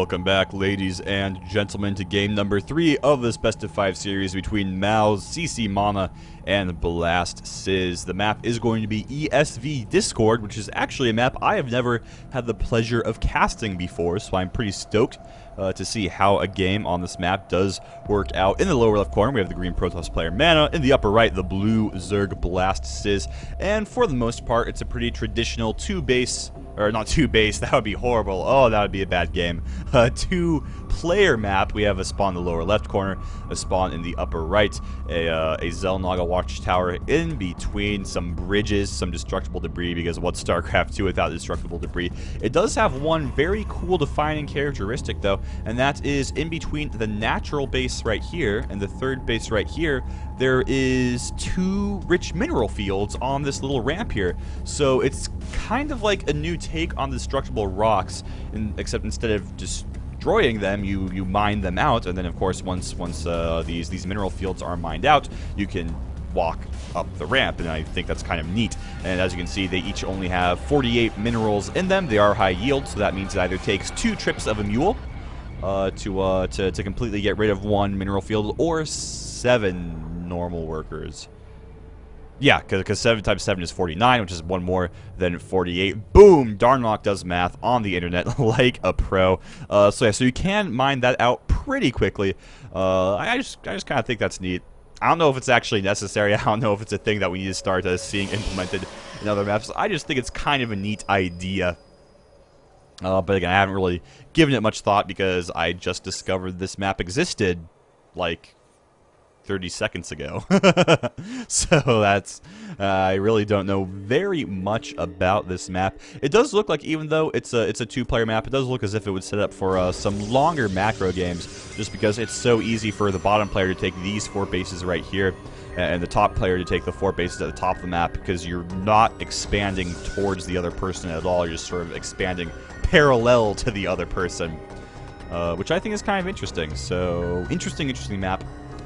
Welcome back, ladies and gentlemen, to game number 3 of this best of 5 series between Mao's CC Mana and Blast Sizz. The map is going to be ESV Discord, which is actually a map I have never had the pleasure of casting before, so I'm pretty stoked to see how a game on this map does work out. In the lower left corner, we have the green Protoss player Mana. In the upper right, the blue Zerg Blast Sizz. And for the most part, it's a pretty traditional two-base, or not two-base, that would be horrible. Oh, that would be a bad game. Two-player map. We have a spawn in the lower left corner, a spawn in the upper right, a Xel'Naga watchtower in between, some bridges, some destructible debris, because what's StarCraft 2 without destructible debris? It does have one very cool defining characteristic, though, and that is in between the natural base right here and the third base right here, there is 2 rich mineral fields on this little ramp here. So it's kind of like a new take on destructible rocks, except instead of destroying them, you mine them out, and then of course once these mineral fields are mined out, you can walk up the ramp, and I think that's kind of neat. And as you can see, they each only have 48 minerals in them. They are high yield, so that means it either takes 2 trips of a mule to completely get rid of 1 mineral field, or 7 normal workers. Yeah, because 7 times 7 is 49, which is 1 more than 48. Boom! Darnlock does math on the internet like a pro. So yeah, so you can mine that out pretty quickly. I just kind of think that's neat. I don't know if it's actually necessary. I don't know if it's a thing that we need to start seeing implemented in other maps. I just think it's kind of a neat idea. But again, I haven't really given it much thought because I just discovered this map existed like 30 seconds ago. So that's I really don't know very much about this map. It does look like, even though it's a 2-player map, it does look as if it would set up for some longer macro games, just because it's so easy for the bottom player to take these 4 bases right here and the top player to take the 4 bases at the top of the map, because you're not expanding towards the other person at all. You're just sort of expanding parallel to the other person, which I think is kind of interesting. So interesting map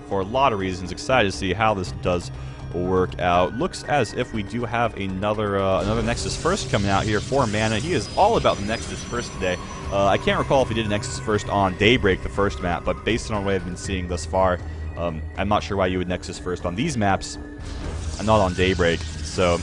for a lot of reasons. Excited to see how this does work out. Looks as if we do have another Nexus First coming out here for Mana. He is all about the Nexus First today. I can't recall if he did a Nexus First on Daybreak, the first map, but based on what I've been seeing thus far, I'm not sure why you would Nexus First on these maps and not on Daybreak. So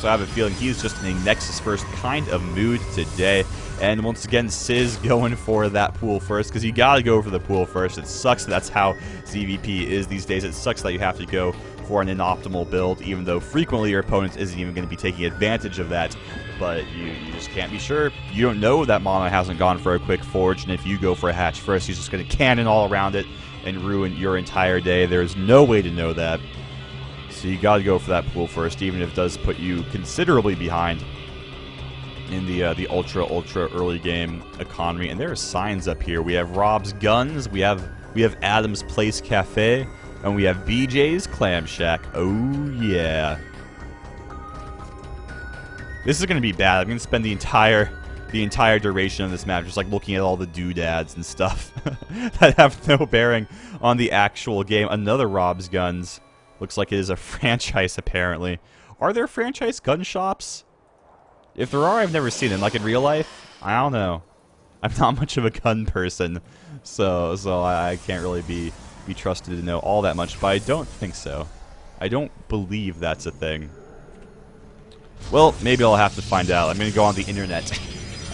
I have a feeling he's just in a Nexus First kind of mood today. And once again, Sizz going for that pool first, because you gotta go for the pool first. It sucks that that's how ZVP is these days. It sucks that you have to go for an inoptimal build, even though frequently your opponent isn't even going to be taking advantage of that. But you just can't be sure. You don't know that Mana hasn't gone for a quick forge, and if you go for a hatch first, he's just going to cannon all around it and ruin your entire day. There's no way to know that. So you gotta go for that pool first, even if it does put you considerably behind in the ultra early game economy. And there are signs up here. We have Rob's Guns, we have Adam's Place Cafe, and we have BJ's Clam Shack. Oh yeah. This is gonna be bad. I'm gonna spend the entire duration of this map just like looking at all the doodads and stuff that have no bearing on the actual game. Another Rob's Guns. Looks like it is a franchise, apparently. Are there franchise gun shops? If there are, I've never seen them. Like in real life, I don't know. I'm not much of a gun person, so I can't really be trusted to know all that much. But I don't think so. I don't believe that's a thing. Well, maybe I'll have to find out. I'm gonna go on the internet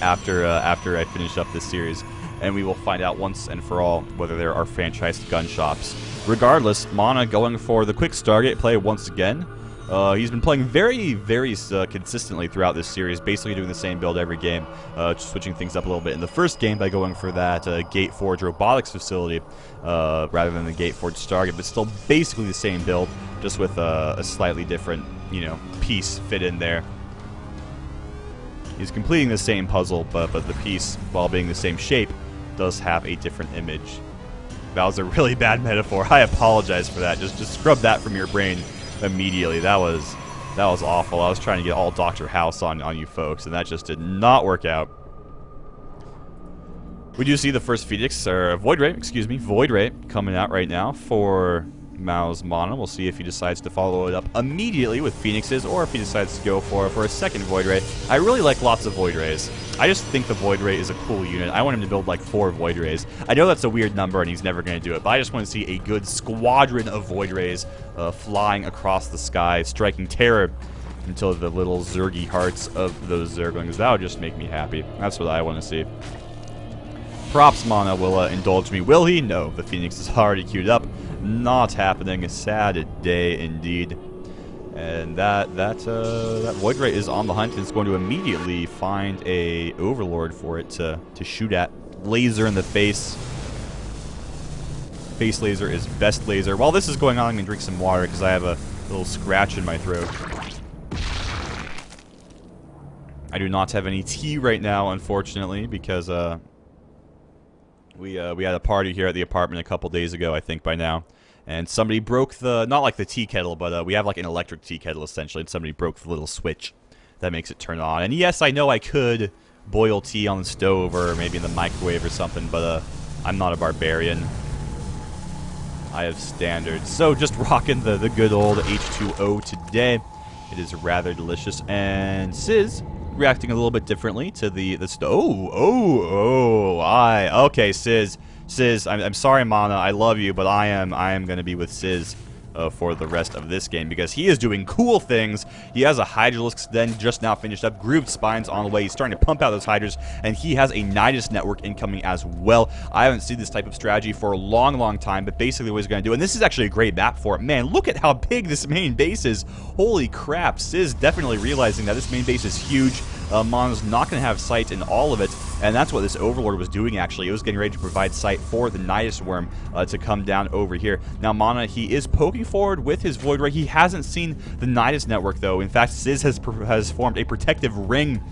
after I finish up this series, and we will find out once and for all whether there are franchised gun shops. Regardless, Mana going for the quick Stargate play once again. He's been playing very consistently throughout this series, basically doing the same build every game, just switching things up a little bit in the first game by going for that Gateforge robotics facility rather than the Gateforge Stargate, but still basically the same build, just with a slightly different, piece fit in there. He's completing the same puzzle, but the piece, while being the same shape, does have a different image. That was a really bad metaphor. I apologize for that. Just scrub that from your brain immediately. That was awful. I was trying to get all Dr. House on you folks, and that just did not work out. We do see the first Phoenix, or Void Ray, excuse me, Void Ray coming out right now for Mao's Mana. We'll see if he decides to follow it up immediately with Phoenixes, or if he decides to go for a second Void Ray. I really like lots of Void Rays. I just think the Void Ray is a cool unit. I want him to build like 4 Void Rays. I know that's a weird number and he's never going to do it, but I just want to see a good squadron of Void Rays flying across the sky, striking terror until the little Zergy hearts of those Zerglings. That would just make me happy. That's what I want to see. Props Mana will indulge me. Will he? No. The Phoenix is already queued up. Not happening. A sad day indeed. And that Void Ray is on the hunt and it's going to immediately find a Overlord for it to shoot at. Laser in the face. Face laser is best laser. While this is going on, I'm going to drink some water because I have a little scratch in my throat. I do not have any tea right now, unfortunately, because we had a party here at the apartment a couple days ago, I think by now, and somebody broke the, not like the tea kettle, but we have like an electric tea kettle essentially, and somebody broke the little switch that makes it turn on. And yes, I know I could boil tea on the stove or maybe in the microwave or something, but I'm not a barbarian. I have standards. So just rocking the good old H2O today. It is rather delicious. And Sizz reacting a little bit differently to the okay, Sizz, I'm sorry, Mana, I love you, but I am going to be with Sizz for the rest of this game because he is doing cool things. He has a Hydralisk then just now finished up. Grooved Spines on the way. He's starting to pump out those Hydras, and he has a Nidus network incoming as well. I haven't seen this type of strategy for a long time, but basically what he's going to do, and this is actually a great map for it. Man, look at how big this main base is. Holy crap. Sizz definitely realizing that this main base is huge. Mana's not going to have sight in all of it, and that's what this Overlord was doing, actually. It was getting ready to provide sight for the Nidus Worm to come down over here. Now, Mana, he is poking forward with his Void Ray. He hasn't seen the Nidus network, though. In fact, Sizz has formed a protective ring,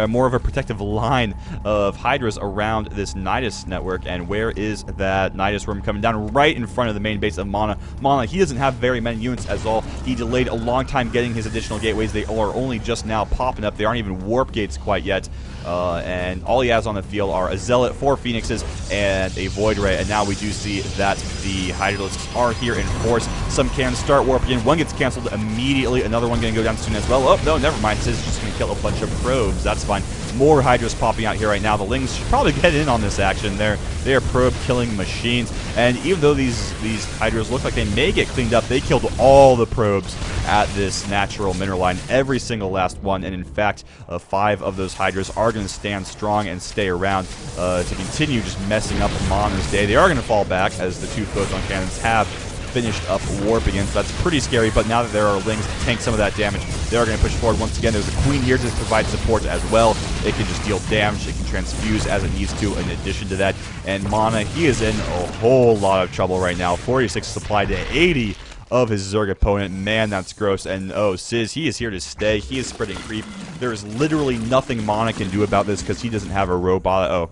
more of a protective line of Hydras around this Nidus network, and where is that Nidus Worm coming down? Right in front of the main base of Mana. Mana, he doesn't have very many units as all. He delayed a long time getting his additional gateways. They are only just now popping up. They aren't even warp gates quite yet, and all he has on the field are a Zealot, 4 Phoenixes, and a Void Ray, and now we do see that the Hydralisks are here in force. Some cannons start warping in. One gets canceled immediately, another one going to go down soon as well. Oh, no, never mind. Sizz is just going to kill a bunch of probes. That's fine. More Hydras popping out here right now. The Lings should probably get in on this action. They are probe-killing machines, and even though these Hydras look like they may get cleaned up, they killed all the probes at this natural mineral line, every single last one, and in fact, 5 of those Hydras are going to stand strong and stay around to continue just messing up Mana's day. They are going to fall back as the 2 photon cannons have finished up warping in, so that's pretty scary, but now that there are Lings to tank some of that damage, they are going to push forward once again. There's a Queen here to provide support as well. It can just deal damage, it can transfuse as it needs to in addition to that, and Mana, he is in a whole lot of trouble right now. 46 supply to 80 of his Zerg opponent. Man, that's gross. And oh, Sizz, he is here to stay. He is spreading creep. There is literally nothing Mana can do about this because he doesn't have a robot. Oh.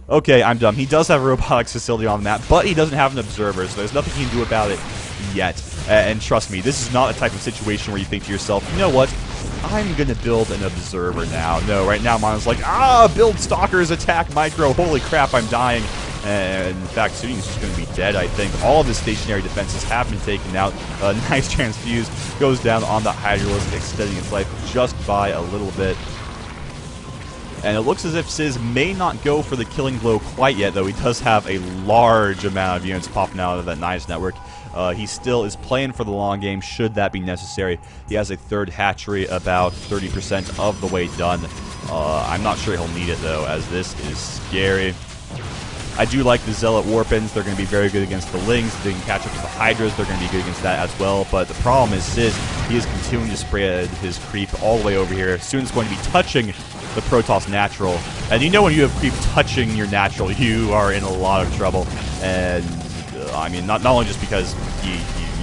Okay, I'm dumb. He does have a robotics facility on the map, but he doesn't have an observer, so there's nothing he can do about it yet. And trust me, this is not a type of situation where you think to yourself, you know what, I'm going to build an observer now. No, right now Mana's like, build stalkers, attack micro, holy crap, I'm dying. And in fact, soon he's just going to be dead, I think. All of his stationary defenses have been taken out. A nice transfuse goes down on the Hydralisk, extending its life just by a little bit. And it looks as if Sizz may not go for the killing blow quite yet, though he does have a large amount of units popping out of that Nidus network. He still is playing for the long game, should that be necessary. He has a 3rd hatchery about 30% of the way done. I'm not sure he'll need it, though, as this is scary. I do like the Zealot Warpins. They're going to be very good against the Lings. They can catch up to the Hydras. They're going to be good against that as well. But the problem is Sizz, he is continuing to spread his creep all the way over here. Soon it's going to be touching the Protoss Natural. And you know when you have creep touching your Natural, you are in a lot of trouble. And, I mean, not only just because he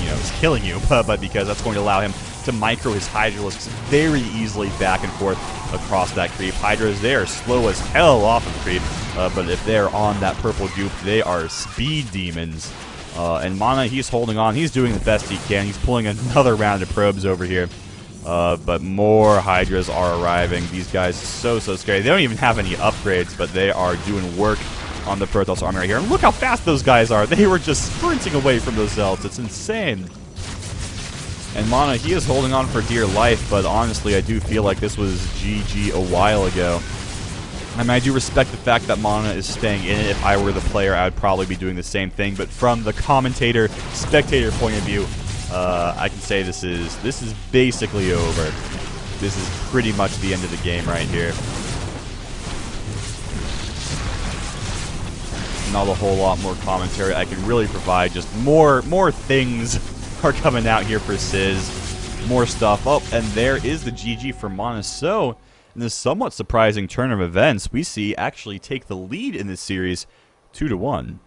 is killing you, but because that's going to allow him to micro his Hydralisks very easily back and forth across that creep. Hydras, they are slow as hell off of creep, but if they're on that purple goop, they are speed demons. And Mana, he's holding on. He's doing the best he can. He's pulling another round of probes over here. But more Hydras are arriving. These guys are so scary. They don't even have any upgrades, but they are doing work on the Protoss army right here. And look how fast those guys are. They were just sprinting away from those Zealots. It's insane. And Mana, he is holding on for dear life, but honestly, I do feel like this was GG a while ago. I mean, I do respect the fact that Mana is staying in it. If I were the player, I would probably be doing the same thing. But from the commentator, spectator point of view, I can say this is basically over. This is pretty much the end of the game right here. Not a whole lot more commentary I can really provide. Just more things are coming out here for Sizz. More stuff. Oh, and there is the GG for Mana. So, in this somewhat surprising turn of events, we see actually take the lead in this series 2-1.